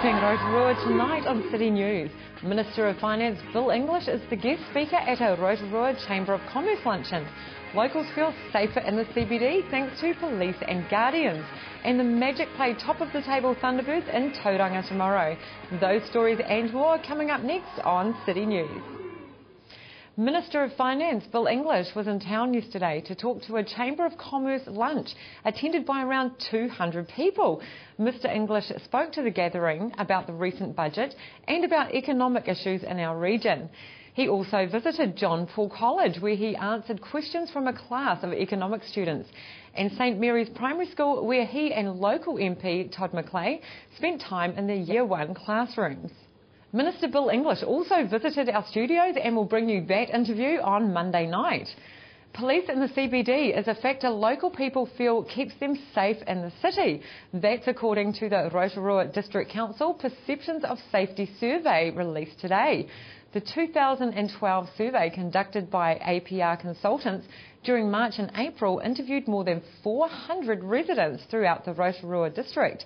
shaping Rotorua tonight on City News. Minister of Finance Bill English is the guest speaker at a Rotorua Chamber of Commerce luncheon. Locals feel safer in the CBD thanks to police and guardians. And the Magic play top of the table Thunderbirds in Tauranga tomorrow. Those stories and more coming up next on City News. Minister of Finance Bill English was in town yesterday to talk to a Chamber of Commerce lunch attended by around 200 people. Mr English spoke to the gathering about the recent budget and about economic issues in our region. He also visited John Paul College, where he answered questions from a class of economics students, and St Mary's Primary School, where he and local MP Todd McClay spent time in the Year 1 classrooms. Minister Bill English also visited our studios and will bring you that interview on Monday night. Police in the CBD is a factor local people feel keeps them safe in the city. That's according to the Rotorua District Council Perceptions of Safety survey released today. The 2012 survey conducted by APR Consultants during March and April interviewed more than 400 residents throughout the Rotorua district.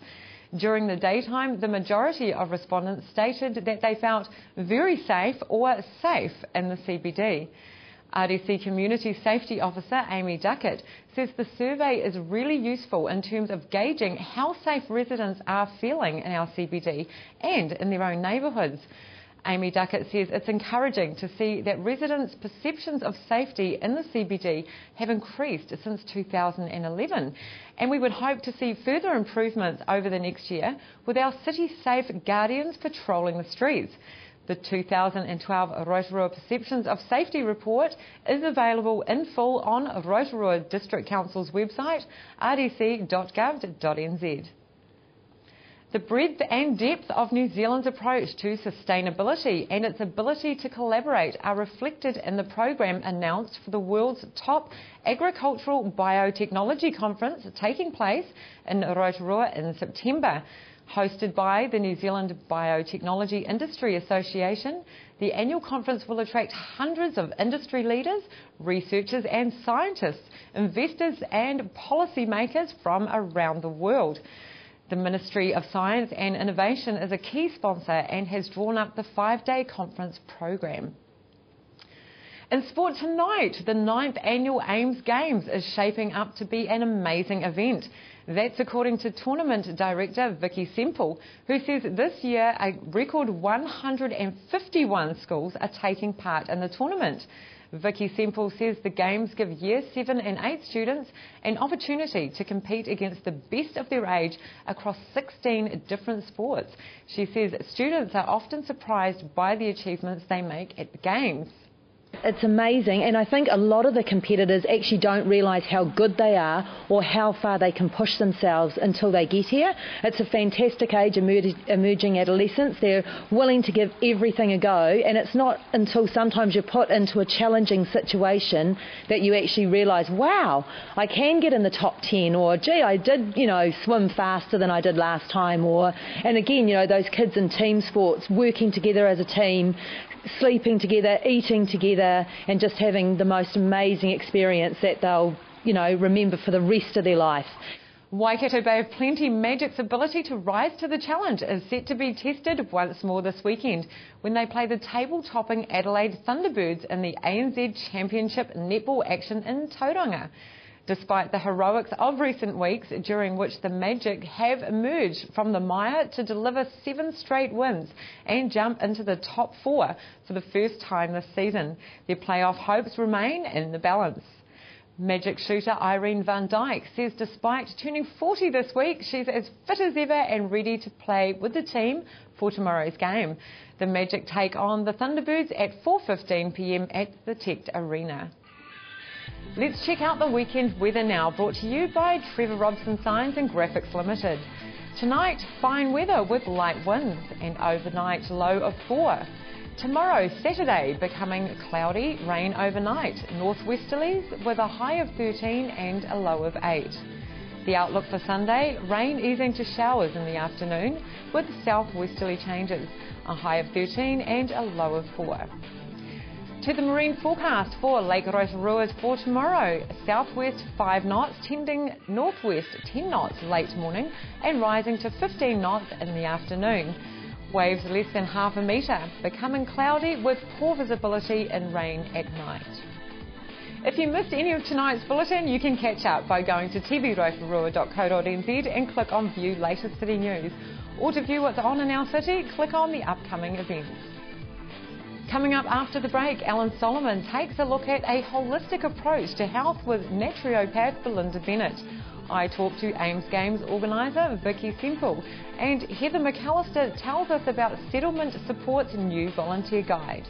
During the daytime, the majority of respondents stated that they felt very safe or safe in the CBD. RDC Community Safety Officer Amy Duckett says the survey is really useful in terms of gauging how safe residents are feeling in our CBD and in their own neighbourhoods. Amy Duckett says it's encouraging to see that residents' perceptions of safety in the CBD have increased since 2011, and we would hope to see further improvements over the next year with our City Safe Guardians patrolling the streets. The 2012 Rotorua Perceptions of Safety report is available in full on Rotorua District Council's website, rdc.gov.nz. The breadth and depth of New Zealand's approach to sustainability and its ability to collaborate are reflected in the program announced for the world's top agricultural biotechnology conference taking place in Rotorua in September. Hosted by the New Zealand Biotechnology Industry Association, the annual conference will attract hundreds of industry leaders, researchers and scientists, investors and policymakers from around the world. The Ministry of Science and Innovation is a key sponsor and has drawn up the 5-day conference program. In sport tonight, the 9th annual AIMS Games is shaping up to be an amazing event. That's according to Tournament Director Vicky Semple, who says this year a record 151 schools are taking part in the tournament. Vicky Semple says the Games give Year 7 and 8 students an opportunity to compete against the best of their age across 16 different sports. She says students are often surprised by the achievements they make at the Games. It's amazing, and I think a lot of the competitors actually don't realise how good they are or how far they can push themselves until they get here. It's a fantastic age, emerging adolescence. They're willing to give everything a go, and it's not until sometimes you're put into a challenging situation that you actually realise, wow, I can get in the top 10, or gee, I did, swim faster than I did last time, and again, those kids in team sports, working together as a team, sleeping together, eating together, and just having the most amazing experience that they'll, remember for the rest of their life. Waikato Bay of Plenty Magic's ability to rise to the challenge is set to be tested once more this weekend when they play the table-topping Adelaide Thunderbirds in the ANZ Championship netball action in Tauranga. Despite the heroics of recent weeks, during which the Magic have emerged from the mire to deliver 7 straight wins and jump into the top 4 for the first time this season, their playoff hopes remain in the balance. Magic shooter Irene Van Dyke says despite turning 40 this week, she's as fit as ever and ready to play with the team for tomorrow's game. The Magic take on the Thunderbirds at 4:15 p.m. at the Tect Arena. Let's check out the weekend weather now, brought to you by Trevor Robson Signs and Graphics Limited. Tonight, fine weather with light winds, and overnight low of 4. Tomorrow, Saturday, becoming cloudy, rain overnight, northwesterlies with a high of 13 and a low of 8. The outlook for Sunday, rain easing to showers in the afternoon with southwesterly changes, a high of 13 and a low of 4. To the marine forecast for Lake Rotorua for tomorrow. Southwest 5 knots, tending northwest 10 knots late morning and rising to 15 knots in the afternoon. Waves less than half a metre, becoming cloudy with poor visibility and rain at night. If you missed any of tonight's bulletin, you can catch up by going to tvrotorua.co.nz and click on View Latest City News. Or to view what's on in our city, click on the upcoming events. Coming up after the break, Alan Solomon takes a look at a holistic approach to health with naturopath Belinda Bennett. I talk to Ames Games organiser Vicky Semple, and Heather McAllister tells us about Settlement Support's new volunteer guide.